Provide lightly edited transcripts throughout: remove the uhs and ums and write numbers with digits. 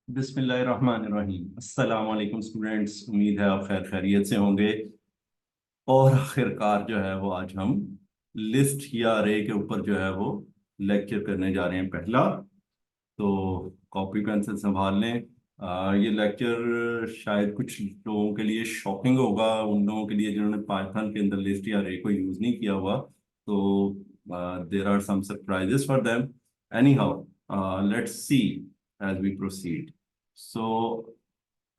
बिस्मिल्लाहिर्रहमानिर्रहीम। अस्सलाम वालेकुम स्टूडेंट्स, उम्मीद है आप खैर खैरियत से होंगे। और आखिरकार जो है वो आज हम लिस्ट या अरे के ऊपर जो है वो लेक्चर करने जा रहे हैं पहला। तो कॉपी पेंसिल संभाल लें। ये लेक्चर शायद कुछ लोगों के लिए शॉकिंग होगा, उन लोगों के लिए जिन्होंने पाइथन के अंदर लिस्ट या अरे को यूज़ नहीं किया हुआ। तो there are some surprises for them. Anyhow let's see as we proceed. So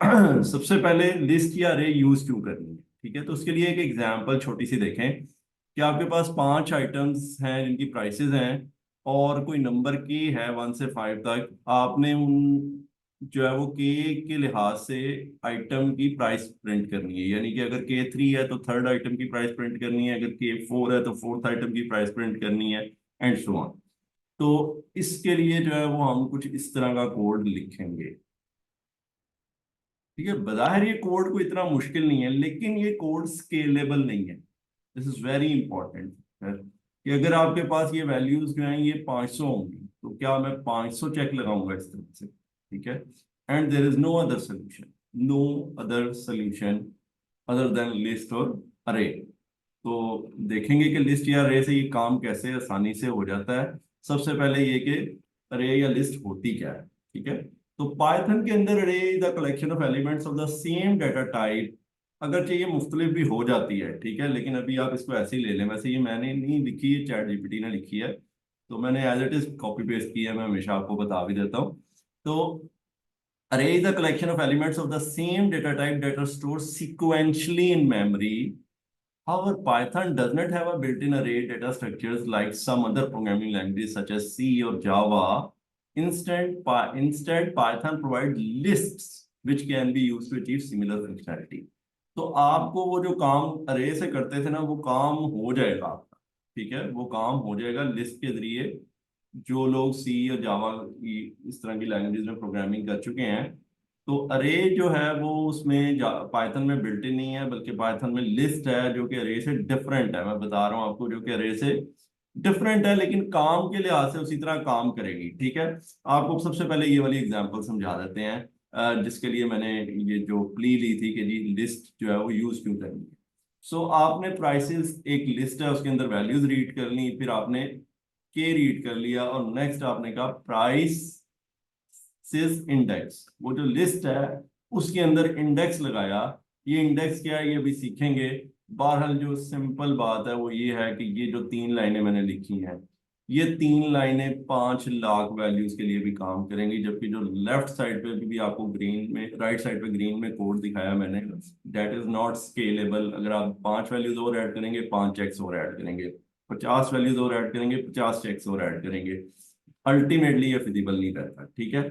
सबसे पहले लिस्ट या अरे यूज क्यों करनी है, ठीक है। तो उसके लिए एक एग्जांपल छोटी सी देखें कि आपके पास 5 आइटम्स हैं जिनकी प्राइसेस हैं और कोई नंबर की है 1 से 5 तक। आपने उन जो है वो के लिहाज से आइटम की प्राइस प्रिंट करनी है, यानी कि अगर K3 है तो थर्ड आइटम की प्राइस प्रिंट करनी है, अगर K4 है तो फोर्थ आइटम की प्राइस प्रिंट करनी है, एंड सो ऑन। तो इसके लिए जो है वो हम कुछ इस तरह का कोड लिखेंगे। ठीक है, बज़ाहिर ये कोड को इतना मुश्किल नहीं है, लेकिन ये कोड स्केलेबल नहीं है। दिस इज वेरी इंपॉर्टेंट कि अगर आपके पास ये वैल्यूज जो हैं ये 500 होंगी तो क्या मैं 500 चेक लगाऊंगा इस तरह से, ठीक है। And there is no other solution, no other solution other than list और अरे। तो देखेंगे कि लिस्ट या अरे से ये काम कैसे आसानी से हो जाता है। सबसे पहले ये कि अरे या लिस्ट होती क्या है, ठीक है। तो पाइथन के अंदर अरे the collection of elements of the same data type. अगर चाहिए मुख्तलिफ भी हो जाती है, ठीक है, लेकिन अभी आप इसको ऐसे ही ले लें। वैसे ये मैंने नहीं लिखी है, चैट जीपीटी ने लिखी है, तो मैंने as it is copy paste किया है। मैं हमेशा आपको बता भी देता हूँ। तो array is a collection of elements of the same data type that are stored sequentially in memory. However, Python does not have a built-in array data structures like some other programming languages such as C or Java. Instead, Python provides lists which can be used to achieve similar functionality. तो आपको वो जो काम अरे से करते थे ना, वो काम हो जाएगा आपका, ठीक है। वो काम हो जाएगा लिस्ट के जरिए। जो लोग सी या जावा की इस तरह की लैंग्वेज में प्रोग्रामिंग कर चुके हैं, तो अरे जो है वो उसमें पाइथन में बिल्ट इन नहीं है, बल्कि पाइथन में लिस्ट है जो कि अरे से डिफरेंट है। मैं बता रहा हूँ आपको, जो कि अरे से डिफरेंट है लेकिन काम के लिहाज से उसी तरह काम करेगी, ठीक है। आपको सबसे पहले ये वाली एग्जांपल समझा देते हैं, जिसके लिए मैंने ये जो प्ली ली थी कि जी लिस्ट जो है वो यूज क्यों करनी है। सो आपने प्राइसेस, एक लिस्ट है उसके अंदर वैल्यूज रीड कर ली, फिर आपने के रीड कर लिया, और नेक्स्ट आपने कहा प्राइस सिस इंडेक्स। वो जो लिस्ट है उसके अंदर इंडेक्स लगाया। ये इंडेक्स क्या है ये अभी सीखेंगे। बहरहाल जो सिंपल बात है वो ये है कि ये जो 3 लाइनें मैंने लिखी हैं, ये 3 लाइनें 5 लाख वैल्यूज के लिए भी काम करेंगी, जबकि जो लेफ्ट साइड पे भी आपको ग्रीन में, राइट साइड पे ग्रीन में कोड दिखाया मैंने, दैट इज नॉट स्केलेबल। अगर आप 5 वैल्यूज और ऐड करेंगे 5 चेक्स और ऐड करेंगे, 50 वैल्यूज और ऐड करेंगे 50 चेक्स और ऐड करेंगे, अल्टीमेटली ये फिजिबल नहीं रहता, ठीक है।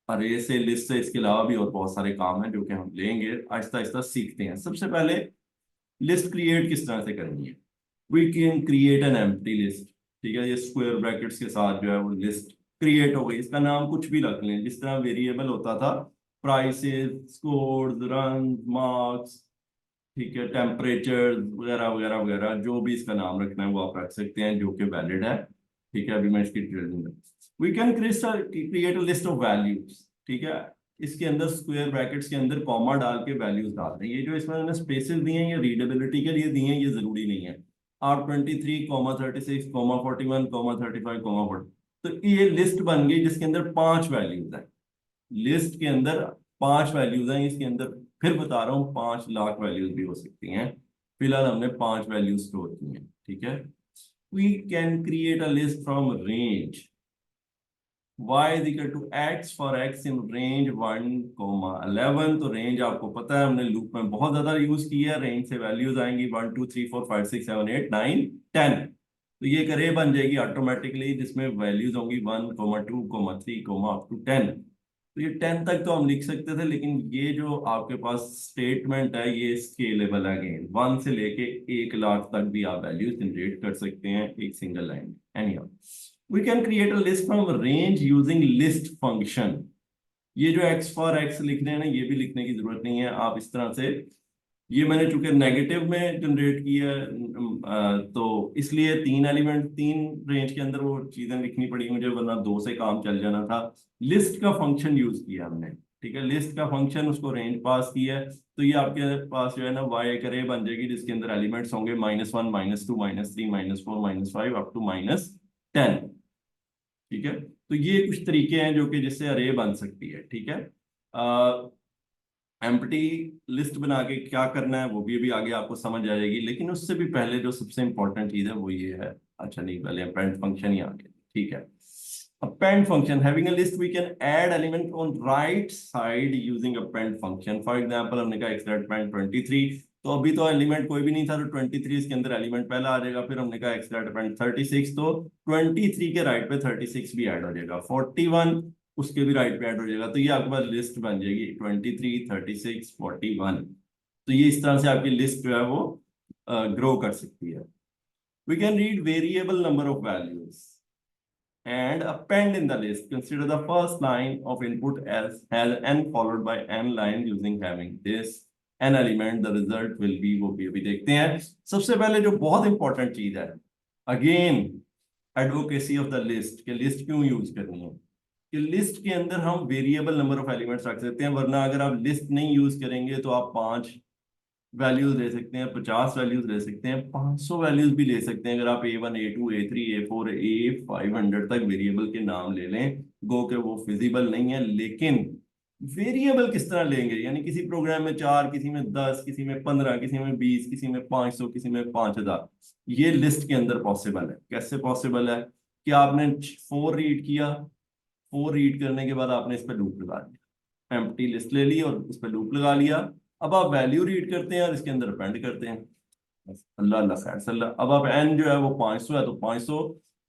अरे से लिस्ट से इसके अलावा भी और बहुत सारे काम हैं जो कि हम लेंगे, आहिस्ता आहिस्ता सीखते हैं। सबसे पहले लिस्ट क्रिएट किस तरह से करनी है। We can create an empty list, ठीक है। ये स्क्वायर ब्रैकेट्स के साथ जो है वो लिस्ट क्रिएट हो गई। इसका नाम कुछ भी रख लें, जिस तरह वेरिएबल होता था, प्राइसेस, स्कोर्स, रन, मार्क्स, ठीक है, टेम्परेचर वगैरह वगैरह वगैरह, जो भी इसका नाम रखना है वो आप रख सकते हैं जो कि वैलिड है, ठीक है। अभी मैं इसकी डिटेल दूंगा। We can create a list of values, ठीक है। इसके अंदर स्क्वायर ब्रैकेट्स के अंदर कॉमा डाल के वैल्यूज डाल दें। ये जो इसमें मैंने स्पेसेस दिए हैं ये रीडेबिलिटी के लिए दिए हैं, ये जरूरी नहीं है। आप 23,36,41,41,35,40, तो ये लिस्ट बन गई जिसके अंदर 5 वैल्यूज हैं। लिस्ट के अंदर 5 वैल्यूज हैं, इसके अंदर फिर बता रहा हूँ 5 लाख वैल्यूज भी हो सकती हैं। फिलहाल हमने 5 वैल्यूज स्टोर की हैं, ठीक है। We can create a list from range y is equal to x for x in range 1, 11। तो रेंज आपको पता है, हमने लूप में बहुत ज्यादा यूज किया है। रेंज से वैल्यूज आएंगी 1, 2, 3, 4, 5, 6, 7, 8, 9, 10। तो ये एक अरे बन जाएगी ऑटोमेटिकली, जिसमें वैल्यूज होंगी 1, 2, 3, तो ये 10 तक तो हम लिख सकते थे, लेकिन ये जो आपके पास स्टेटमेंट है ये स्केलेबल है। अगेन 1 से लेके 1 लाख तक भी आप वैल्यूज जनरेट कर सकते हैं एक single line. Any we can create a list from range using list function. ये जो x फॉर x लिख रहे हैं ना, ये भी लिखने की जरूरत नहीं है। आप इस तरह से ये मैंने चूंकि नेगेटिव में जनरेट किया है, तो इसलिए 3 एलिमेंट 3 रेंज के अंदर वो चीजें लिखनी पड़ी मुझे, वरना 2 से काम चल जाना था। लिस्ट का फंक्शन यूज किया हमने, ठीक है, लिस्ट का फंक्शन, उसको रेंज पास किया है, तो ये आपके पास जो है ना वाई एक अरे बन जाएगी जिसके अंदर एलिमेंट्स होंगे -1 -2 -3 -4 -5 अप टू -10। ठीक है, तो ये कुछ तरीके हैं जो कि जिससे अरे बन सकती है। ठीक है, एम्प्टी लिस्ट बना के क्या करना है वो भी आगे आपको समझ आ जाएगी, लेकिन उससे भी पहले जो सबसे इंपॉर्टेंट चीज है वो ये है, अच्छा नहीं पहले अपेंड फंक्शन ही आ गया। ठीक है, append function having a list we can add element on right side using append function। for example हमने कहा x append 23, तो अभी तो एलिमेंट कोई भी नहीं था, तो 23 के अंदर एलिमेंट पहला आ जाएगा। फिर हमने कहा x append 36, तो 23 के राइट पे 36 भी ऐड हो जाएगा, 41 उसके भी राइट पे ऐड हो जाएगा, तो ये आपके पास लिस्ट बन जाएगी 23 36 41। तो ये इस तरह से आपकी लिस्ट जो है वो ग्रो कर सकती है। we can read variable number of values and append in the list. Consider the first line of input as has n followed by n line using having this n element, the result will be, वो भी अभी देखते हैं। सबसे पहले जो बहुत important चीज है, again advocacy of the list, कि लिस्ट क्यों यूज करनी है, कि लिस्ट के अंदर हम वेरिएबल नंबर ऑफ एलिमेंट्स रख सकते हैं, वरना अगर आप लिस्ट नहीं यूज करेंगे तो आप 5 वैल्यूज ले सकते हैं, 50 वैल्यूज ले सकते हैं, 500 वैल्यूज भी ले सकते हैं, अगर आप A1 A2 A3 A4 A500 तक वेरिएबल के नाम ले लें, गो के वो फिजिबल नहीं है। लेकिन वेरिएबल किस तरह लेंगे, यानी किसी प्रोग्राम में 4, किसी में 10, किसी में 15, किसी में 20, किसी में 500, किसी में 5000, ये लिस्ट के अंदर पॉसिबल है। कैसे पॉसिबल है कि आपने 4 रीड किया, 4 रीड करने के बाद आपने इस पर लूप लगा दिया, एम्प्टी लिस्ट ले ली और इस पर लूप लगा लिया। अब आप वैल्यू रीड करते हैं और इसके अंदर अपेंड करते हैं, बस अल्लाह अल्लाह खैर सल्ला। अब आप एन जो है वो 500 है, तो 500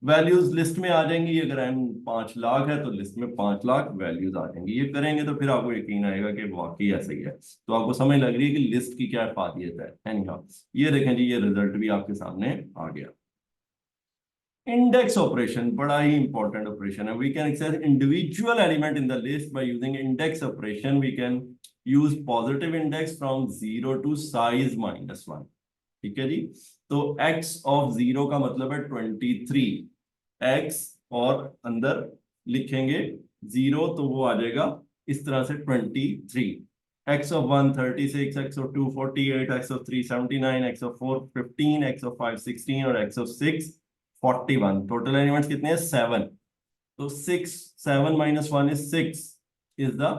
वैल्यूज लिस्ट में आ जाएंगी। अगर एन 5 लाख है तो लिस्ट में 5 लाख वैल्यूज आ जाएंगी। ये करेंगे तो फिर आपको यकीन आएगा कि वाकई ऐसा ही है, तो आपको समझ लग रही है कि लिस्ट की क्या फायदियत है। एनीहाउ, ये देखें जी, ये रिजल्ट भी आपके सामने आ गया। इंडेक्स ऑपरेशन बड़ा ही इंपॉर्टेंट ऑपरेशन है। We can access individual element in the list by using index operation. We can use positive index from 0 to size -1। ठीक है जी, तो x ऑफ 0 का मतलब है 23, x और अंदर लिखेंगे 0 तो वो आ जाएगा इस तरह से 23, x of 1 36, x of 2 48, x of 3 79, x of 4 15, x of 5 16 और x ऑफ 6 41। टोटल एलिमेंट्स कितने हैं? 7। तो 6 7 -1 is 6 is the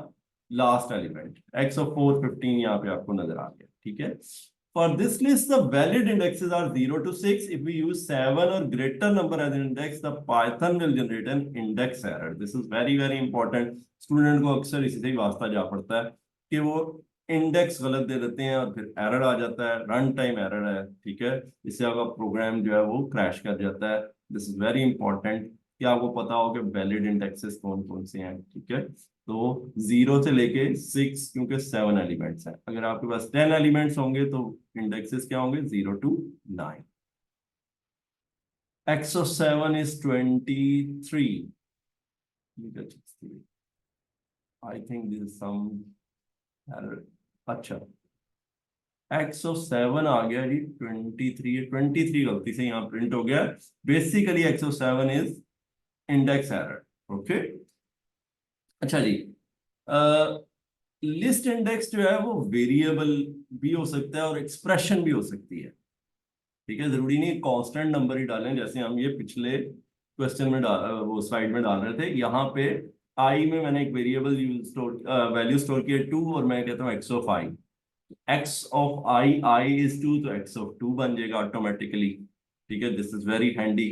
last element. x of 4 15 यहाँ पे आपको नजर आ गया। ठीक है, for this list the valid indexes are 0 to 6। if we use 7 or greater number as an index, the python will generate an index error। this is very very important। Student को अक्सर इसी से ही वास्ता जा पड़ता है कि वो इंडेक्स गलत दे देते हैं और फिर एरर आ जाता है, रन टाइम एरर है। ठीक है, इससे आपका प्रोग्राम जो है वो क्रैश कर जाता है। दिस इज वेरी इंपॉर्टेंट कि आपको पता हो कि वैलिड इंडेक्सेस कौन कौन से हैं। ठीक है, तो 0 से लेके 6, क्योंकि 7 एलिमेंट्स हैं। अगर आपके पास 10 एलिमेंट्स होंगे तो इंडेक्सेस क्या होंगे? 0 to 9। x of 7 is 23। I think this is some error। अच्छा, x of 7 आ गया जी 23, 23 गलती से यहाँ प्रिंट हो गया। Basically x of 7 is index error. Okay, अच्छा जी, लिस्ट इंडेक्स जो है वो वेरिएबल भी हो सकता है और एक्सप्रेशन भी हो सकती है। ठीक है, जरूरी नहीं कांस्टेंट नंबर ही डालें, जैसे हम ये पिछले क्वेश्चन में वो स्लाइड में डाल रहे थे। यहाँ पे आई में मैंने एक वेरिएबल वैल्यू स्टोर किया 2 और मैं कहता हूँ x of I. x of I is 2, तो x ऑफ 2 बन जाएगा ऑटोमेटिकली। ठीक है, this is very handy.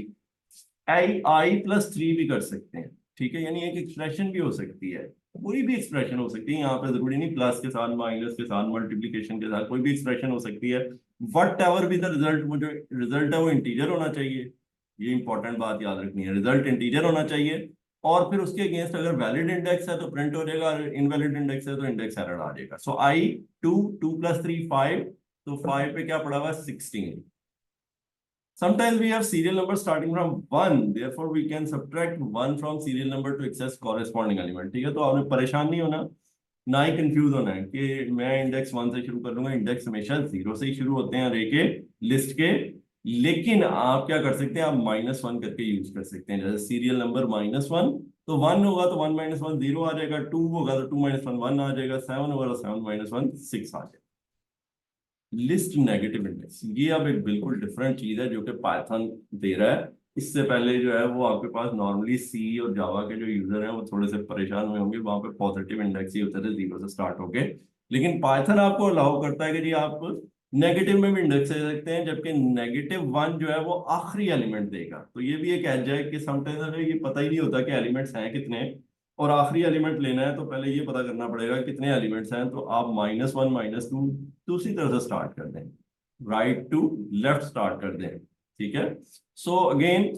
I plus 3 भी कर सकते हैं। ठीक है, यानी एक एक्सप्रेशन भी हो सकती है, कोई भी एक्सप्रेशन हो सकती है। यहाँ पे जरूरी नहीं प्लस के साथ, माइनस के साथ, मल्टीप्लीकेशन के साथ, कोई भी एक्सप्रेशन हो सकती है। वट एवर भी द रिजल्ट, मुझे रिजल्ट है वो इंटीजर होना चाहिए। ये इंपॉर्टेंट बात याद रखनी है, रिजल्ट इंटीजर होना चाहिए। और फिर उसके अगेंस्ट अगर वैलिड इंडेक्स है तो प्रिंट हो जाएगा, और इनवैलिड इंडेक्स है तो इंडेक्स एरर आ जाएगा। सो आई 2 2 + 3 5, तो 5 पे क्या पड़ा हुआ? 16। Sometimes we have serial number starting from 1, therefore we can subtract 1 from serial number to access corresponding element। ठीक है, तो आपने परेशान नहीं होना। ना ही कंफ्यूज होना है कि मैं इंडेक्स 1 से शुरू कर लूंगा। इंडेक्स हमेशा 0 से ही शुरू होते हैं अरे के लिस्ट के। लेकिन आप क्या कर सकते हैं, आप -1 करके यूज कर सकते हैं। जैसे सीरियल नंबर -1, तो 1 होगा तो 1 - 1 0 आ जाएगा, 2 होगा तो 2 - 1 1 आ जाएगा, 7 होगा तो 7 - 1 6 आ जाएगा। लिस्ट नेगेटिव इंडेक्स, ये अब एक बिल्कुल डिफरेंट चीज है जो कि पाइथन दे रहा है। इससे पहले जो है वो आपके पास नॉर्मली सी और जावा के जो यूजर हैं वो थोड़े से परेशान हुए होंगे, वहां पे पॉजिटिव इंडेक्स ही होते थे 0 से स्टार्ट होके। लेकिन पाइथन आपको अलाउ करता है कि जी आप नेगेटिव में भी इंडेक्स दे सकते हैं, जबकि -1 जो है वो आखिरी एलिमेंट देगा। तो ये भी एक एज है कि समटाइम्स ये पता ही नहीं होता कि एलिमेंट्स हैं कितने, और आखिरी एलिमेंट लेना है तो पहले ये पता करना पड़ेगा कितने एलिमेंट्स हैं। तो आप -1 -2 दूसरी तरफ से स्टार्ट कर दें, राइट टू लेफ्ट स्टार्ट कर दें, ठीक है। सो अगेन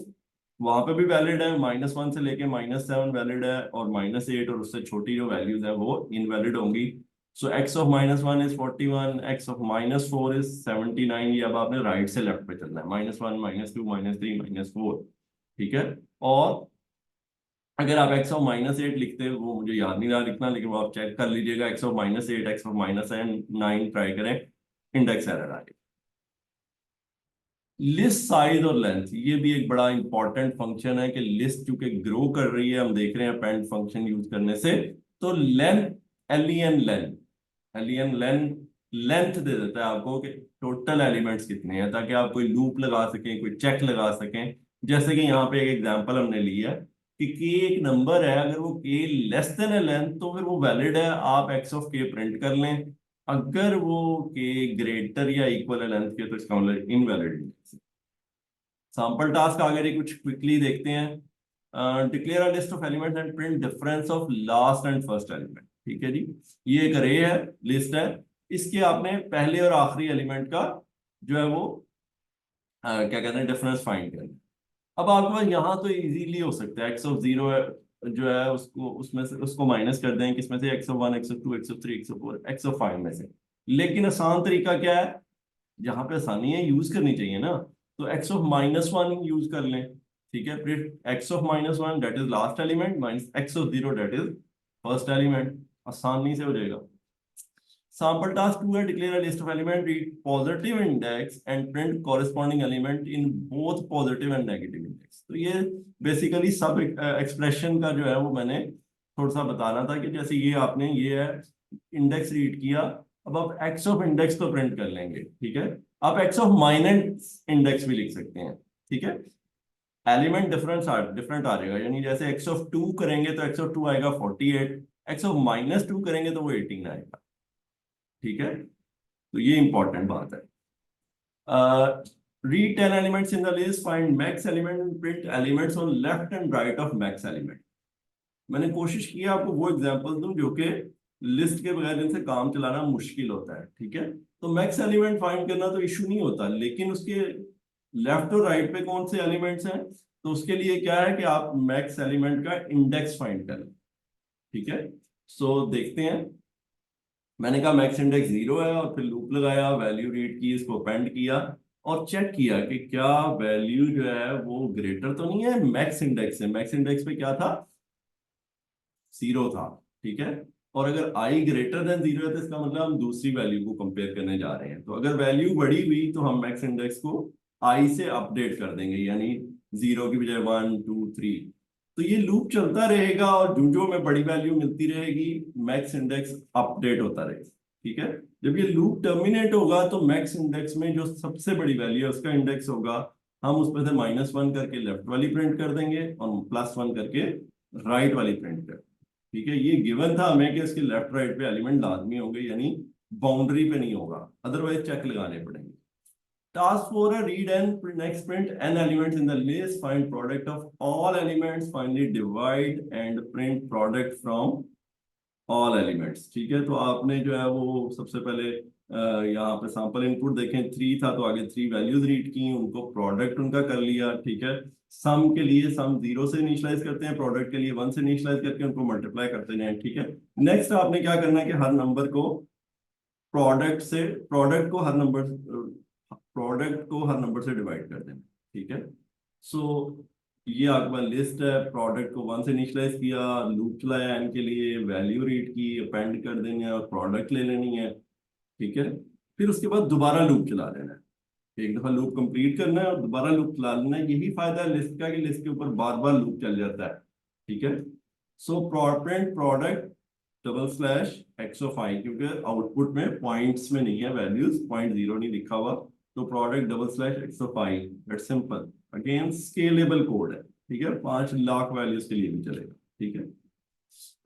वहां पे भी वैलिड है, -1 से लेके -7 वैलिड है, और -8 और उससे छोटी जो वैल्यूज है वो इनवैलिड होंगी। सो x of -1 is 41, x of -4 is 79। ये अब आपने राइट से लेफ्ट पे चलना है, -1 -2 -3 -4, ठीक है। और अगर आप x ऑफ -8 लिखते हैं, वो मुझे याद नहीं रहा लिखना, लेकिन वो आप चेक कर लीजिएगा, x of -8 x of -9 try करें, इंडेक्स एरर आएगा। लिस्ट साइज और लेंथ, ये भी एक बड़ा इंपॉर्टेंट फंक्शन है कि लिस्ट चूंकि ग्रो कर रही है, हम देख रहे हैं अपेंड फंक्शन यूज करने से, तो length, alien length, alien length, length दे देता है आपको कि टोटल एलिमेंट्स कितने हैं, ताकि आप कोई लूप लगा सकें, कोई चेक लगा सकें। जैसे कि यहाँ पे एक एग्जांपल हमने लिया कि k एक नंबर है, अगर वो k लेस देन है लेंथ तो फिर वो वैलिड है, आप x ऑफ k प्रिंट कर लें। अगर वो k ग्रेटर या इक्वल है लेंथ के तो इसका मतलब इनवैलिड है। सैंपल टास्क आगे जी कुछ क्विकली देखते हैं। Declare a list of elements and print difference of last and first element, ठीक है जी। ये एक अरे है, लिस्ट है, इसके आपने पहले और आखिरी एलिमेंट का जो है वो क्या कहते हैं डिफरेंस फाइंड करना। अब आपके पास यहाँ तो इजीली हो सकता है, एक्स ऑफ 0 है जो है उसको उसमें से उसको माइनस कर दें, किसमें से, x of 1 x of 2 x of 3 x of 4 x of 5 में से। लेकिन आसान तरीका क्या है, जहां पे आसानी है यूज करनी चाहिए ना, तो एक्स ऑफ -1 यूज कर लें, ठीक है। फिर x of -1 that is last element minus x of 0 that is first element, आसानी से हो जाएगा। सैंपल टास्क 2 है, declare a list of element with positive index and print corresponding element in both positive and negative index. तो ये basically सब expression का जो है वो मैंने थोड़ा सा बताना था कि जैसे ये आपने ये है इंडेक्स रीड किया, अब आप एक्स ऑफ इंडेक्स तो प्रिंट कर लेंगे, ठीक है। आप एक्स ऑफ माइनस इंडेक्स भी लिख सकते हैं, ठीक है। एलिमेंट डिफरेंट आ जाएगा, यानी जैसे एक्स ऑफ 2 करेंगे तो एक्स ऑफ 2 आएगा 48, एक्स ऑफ -2 करेंगे तो वो 18 आएगा, ठीक है। तो ये इंपॉर्टेंट बात है। read 10 elements in the list, find max element and print elements on left and right of max element। मैंने कोशिश की है आपको वो एग्जांपल दूं जो कि लिस्ट के बगैर इनसे काम चलाना मुश्किल होता है, ठीक है। तो मैक्स एलिमेंट फाइंड करना तो इशू नहीं होता, लेकिन उसके लेफ्ट और राइट पे कौन से एलिमेंट्स हैं, तो उसके लिए क्या है कि आप मैक्स एलिमेंट का इंडेक्स फाइंड करें, ठीक है। सो देखते हैं, मैंने कहा मैक्स इंडेक्स 0 है, और फिर लूप लगाया, वैल्यू रीड की, इसको अपेंड किया, और चेक किया कि क्या वैल्यू जो है वो ग्रेटर तो नहीं है मैक्स इंडेक्स से। मैक्स इंडेक्स पे क्या था, 0 था, ठीक है। और अगर आई ग्रेटर देन 0 है तो इसका मतलब हम दूसरी वैल्यू को कंपेयर करने जा रहे हैं। तो अगर वैल्यू बड़ी हुई तो हम मैक्स इंडेक्स को आई से अपडेट कर देंगे, यानी 0 की बजाय 1 2 3। तो ये लूप चलता रहेगा, और जो में बड़ी वैल्यू मिलती रहेगी मैक्स इंडेक्स अपडेट होता रहेगा, ठीक है। जब ये लूप टर्मिनेट होगा तो मैक्स इंडेक्स में जो सबसे बड़ी वैल्यू है उसका इंडेक्स होगा, हम उसमें से -1 करके लेफ्ट वाली प्रिंट कर देंगे और +1 करके राइट वाली प्रिंट कर, ठीक है। ये गिवन था हमें कि इसके लेफ्ट राइट पे एलिमेंट लाजमी होंगे, यानी बाउंड्री पे नहीं होगा, अदरवाइज चेक लगाने पड़ेंगे। टास्क 4 है, read and next print n elements in the list, find product of all elements, finally divide and print product from all elements, ठीक है। तो आपने जो है वो सबसे पहले यहाँ पे सैंपल इनपुट देखें 3 था, तो आगे 3 वैल्यूज रीड की, उनको प्रोडक्ट उनका कर लिया, ठीक है। सम के लिए सम 0 से इनिशियलाइज करते हैं, प्रोडक्ट के लिए 1 से इनिशियलाइज करके उनको मल्टीप्लाई करते हैं, ठीक है। नेक्स्ट आपने क्या करना है कि हर नंबर को प्रोडक्ट से प्रोडक्ट को हर नंबर से डिवाइड कर देना, ठीक है। सो ये आपके पास लिस्ट है, प्रोडक्ट को 1 से इनिशियलाइज किया, लूप चलाया n के लिए, वैल्यू रीड की, अपेंड कर देनी है और प्रोडक्ट ले लेनी है, ठीक है। फिर उसके बाद दोबारा लूप चला लेना है, एक दफा लूप कंप्लीट करना है और दोबारा लूप चला लेना है। यही फायदा है लिस्ट का कि लिस्ट के ऊपर बार बार लूप चल जाता है, ठीक है। So print product double slash X of I, क्योंकि आउटपुट में पॉइंट्स में नहीं है, वैल्यूज पॉइंट जीरो नहीं लिखा हुआ, तो product double slash X of I, that's simple. Again scalable code है, ठीक है, 5 लाख वैल्यूज के लिए भी चलेगा, ठीक है।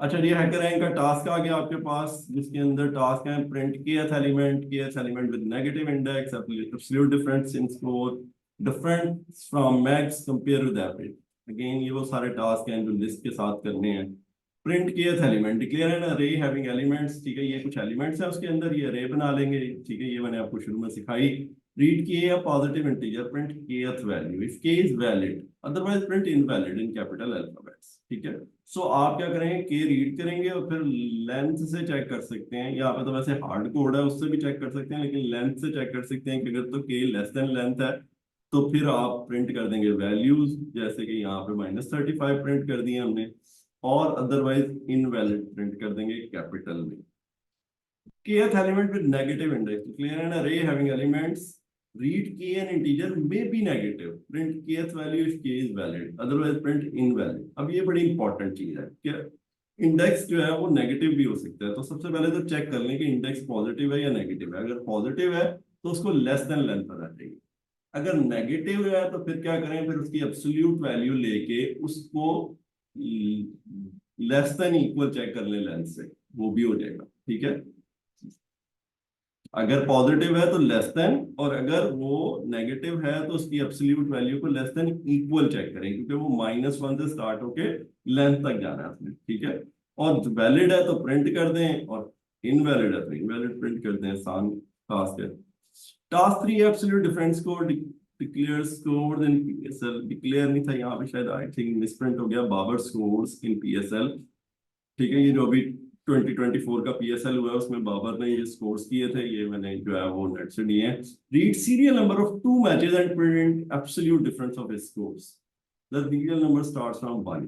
अच्छा, ये हैकर रैंक का टास्क आ गया आपके पास, जिसके अंदर टास्क है print kth element with negative index, absolute difference in score, difference from max compare with average. Again ये वो सारे टास्क हैं जो लिस्ट के साथ करने हैं। Print kth element, declare N अरे हैविंग एलिमेंट्स, ठीक है, ये कुछ एलिमेंट्स है उसके अंदर, ये अरे बना लेंगे, ठीक है, ये मैंने आपको शुरू में सिखाई। Read k a positive integer, print kth value if k is valid, otherwise print invalid in capital alphabets, ठीक है। सो आप क्या करेंगे, के रीड करेंगे और फिर लेंथ से चेक कर सकते हैं। यहाँ पे तो वैसे हार्ड कोड है, उससे भी चेक कर सकते हैं, लेकिन लेंथ से चेक कर सकते हैं कि अगर तो के लेस देन लेंथ है तो फिर आप प्रिंट कर देंगे वैल्यूज, जैसे कि यहाँ पे -35 प्रिंट कर दिए हमने, और अदरवाइज इनवैलिड प्रिंट कर देंगे कैपिटल में। kth element with negative index, declare an array having elements, read k an integer may be negative, print kth value if k is valid, otherwise print invalid। अब ये बड़ी important चीज है कि index जो है वो नेगेटिव भी हो सकता है, तो सबसे पहले तो चेक कर लें कि इंडेक्स पॉजिटिव है या नेगेटिव है। अगर पॉजिटिव है तो उसको लेस देन लेंथ पर रखेंगे, अगर नेगेटिव है तो फिर क्या करें, फिर उसकी एब्सोल्यूट वैल्यू लेके उसको लेस देन इक्वल चेक कर लें लेंथ से, वो भी हो जाएगा, ठीक है। अगर पॉजिटिव है तो लेस देन, और अगर वो नेगेटिव है तो उसकी एब्सोल्यूट वैल्यू को लेस देन इक्वल चेक करें, क्योंकि वो -1 से स्टार्ट होके लेंथ तक जाना है उसमें, ठीक है। और वैलिड है तो प्रिंट कर दें, और इनवैलिड है तो इनवैलिड प्रिंट कर दें। आसान टास्क है। टास्क 3, एब्सोल्यूट डिफरेंस को declare score in PSL, declare नहीं था यहाँ पे, शायद आई थिंक मिसप्रिंट हो गया, बाबर स्कोर्स इन पीएसएल, ठीक है। ये जो अभी 2024 का पीएसएल हुआ है उसमें बाबर ने ये स्कोर्स किए थे, ये मैंने जो है वो नेट से दिए हैं। Read serial number of 2 matches and print absolute difference of scores, the serial number starts from 1।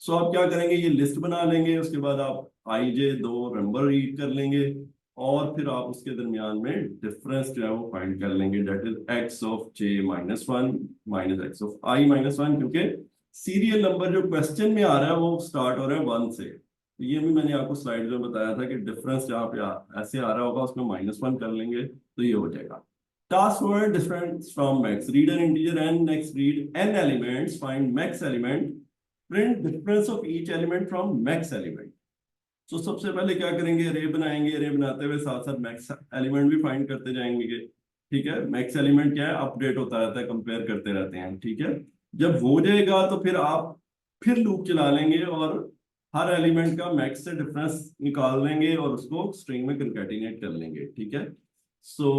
सो आप क्या करेंगे, ये लिस्ट बना लेंगे, उसके बाद आप IJ 2 नंबर रीड कर लेंगे, और फिर आप उसके दरमियान में डिफरेंस जो है वो फाइंड कर लेंगे, that is x of j -1 minus x of i -1, क्योंकि सीरियल नंबर जो क्वेश्चन में आ रहा है वो स्टार्ट हो रहा है 1 से। तो ये भी मैंने आपको स्लाइड में बताया था कि डिफरेंस जहाँ पे ऐसे आ रहा होगा उसमें -1 कर लेंगे तो ये हो जाएगा। Task 1, difference from max, read an integer n, next read n elements, find max element, print difference of each element from max element. तो सबसे पहले क्या करेंगे, अरे बनाएंगे, अरे बनाते हुए साथ साथ मैक्स एलिमेंट भी फाइंड करते जाएंगे, ठीक है। मैक्स एलिमेंट क्या है, अपडेट होता रहता है, कंपेयर करते रहते हैं, ठीक है। जब हो जाएगा तो फिर आप फिर लूप चला लेंगे और हर एलिमेंट का मैक्स से डिफरेंस निकाल लेंगे और उसको स्ट्रिंग में कंकैटिनेट कर लेंगे, ठीक है। So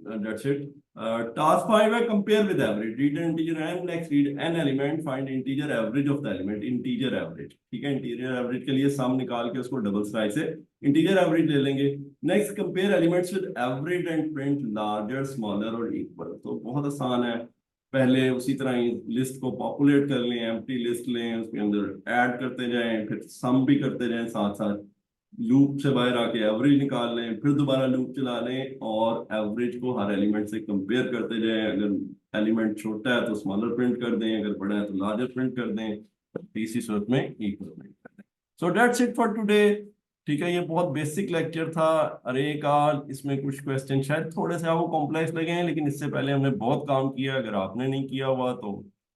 that's it. टास्क 5 है compare with average, read an integer n, next read n element, find integer average of the element, integer average, ठीक है। इंटीजर एवरेज के लिए सम निकाल के उसको डबल स्लाइस से इंटीजर एवरेज ले लेंगे। Next compare elements with average and print larger smaller और इक्वल। तो बहुत आसान है, पहले उसी तरह ही लिस्ट को पॉपुलेट कर लें, एम्प्टी लिस्ट लें, उसके अंदर ऐड करते जाएं, फिर सम भी करते जाएं साथ साथ, लूप से बाहर आके एवरेज निकाल लें, फिर दोबारा लूप चला लें और एवरेज को हर एलिमेंट से कंपेयर करते जाएं। अगर एलिमेंट छोटा है तो स्मॉलर प्रिंट कर दें, अगर बड़ा है तो लार्जर प्रिंट कर दें, इसी सूरत में इक्वल प्रिंट कर दें। So that's it for today, ठीक है। ये बहुत बेसिक लेक्चर था अरे का, इसमें कुछ क्वेश्चन शायद थोड़े से आपको कॉम्प्लेक्स लगे हैं, लेकिन इससे पहले हमने बहुत काम किया, अगर आपने नहीं किया हुआ तो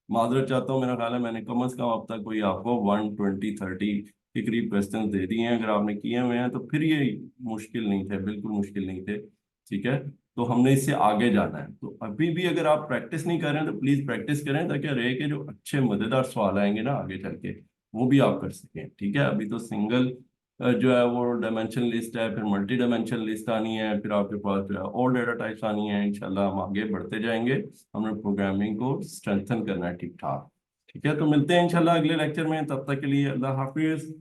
माजरत चाहता हूँ। मेरा ख्याल है मैंने कम से कम अब तक कोई आपको 120-130 के करीब क्वेश्चन दे दिए हैं, अगर आपने किए हुए हैं तो फिर ये मुश्किल नहीं थे, बिल्कुल मुश्किल नहीं थे, ठीक है। तो हमने इससे आगे जाना है, तो अभी भी अगर आप प्रैक्टिस नहीं कर रहे हैं तो प्लीज प्रैक्टिस करें, ताकि अरे के जो अच्छे मजेदार सवाल आएंगे ना आगे चल के वो भी आप कर सकें, ठीक है। अभी तो सिंगल जो है वो डायमेंशन लिस्ट है, फिर मल्टी डायमेंशन लिस्ट आनी है, फिर आपके पास जो है और डेटा टाइप्स आनी है। इंशाल्लाह हम आगे बढ़ते जाएंगे, हमने प्रोग्रामिंग को स्ट्रेंथन करना है ठीक ठाक, ठीक है। तो मिलते हैं इंशाल्लाह अगले लेक्चर में, तब तक के लिए अल्लाह हाफिज।